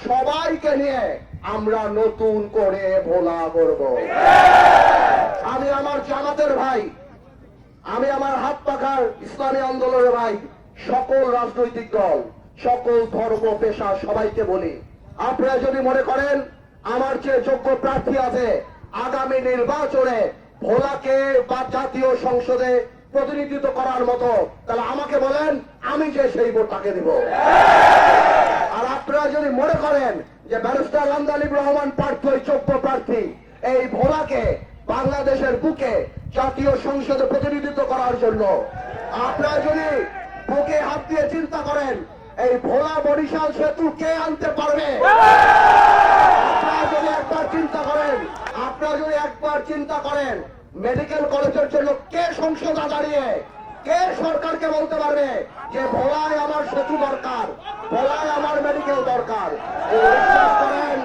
সবাইকে নিয়ে আমরা নতুন করে ভোলা করব। আমি আমার জামাতের ভাই, আমি আমার হাত পাখার ইসলামী আন্দোলনের ভাই, সকল রাজনৈতিক দল, সকল ধর্ম পেশা সবাইকে বলি, আপনারা যদি মনে করেন আমার চেয়ে যোগ্য প্রার্থী আছে আগামী নির্বাচনে ভোলাকে বা জাতীয় সংসদে প্রতিনিধিত্ব করার মতো, তাহলে আমাকে বলেন, আমি যে সেই ভোট তাকে দিব। আর আপনারা যদি মনে করেন যে ব্যারিস্টার আন্দালিব রহমান প্রার্থী যোগ্য প্রার্থী এই ভোলাকে বাংলাদেশের বুকে জাতীয় সংসদে প্রতিনিধিত্ব করার জন্য, আপনারা যদি বুকে হাত দিয়ে চিন্তা করেন এই ভোলা বরিশাল সেতু কে আনতে পারবে, আপনারা যদি একবার চিন্তা করেন, আপনারা যদি একবার চিন্তা করেন মেডিকেল কলেজের জন্য কে সংসদে দাঁড়িয়ে কে সরকারকে বলতে পারবে যে ভোলায় আমার সেতু দরকার, ভোলায় আমার মেডিকেল দরকার। বিশ্বাস করেন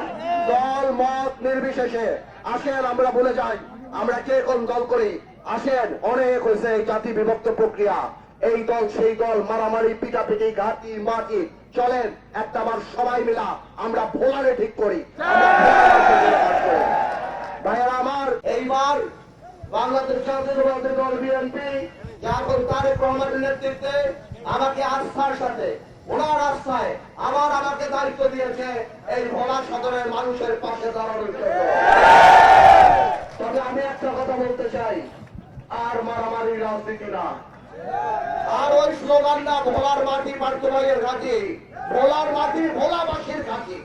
দল মত নির্বিশেষে আসেন আমরা বলে যাই আমরা কে কোন দল করি। আসেন, অনেক হয়েছে এই জাতি বিভক্ত প্রক্রিয়া, এই দল সেই দল, মারামারি পিটাপিটি ঘাটি মাটি, চলেন একটা বার সবাই মিলা আমরা ভোলারে ঠিক করি। ভাইয়েরা আমার, এইবার বাংলাদেশ জাতীয়তাবাদী দল বিএনপি এখন তারেক রহমানের নেতৃত্বে আমাকে আস্থার সাথে, ওনার আস্থায় আবার আমাকে দায়িত্ব দিয়েছে এই ভোলা সদরের মানুষের পাশে দাঁড়ানোর জন্য। তবে আমি একটা কথা বলতে চাই, আর মারামারি রাজনীতি না, আর ওই স্লোগান না ভোলার মাটি পার্থবাইয়ের ঘাঁটি, ভোলার মাটি ভোলাবাসীর ঘাঁটি।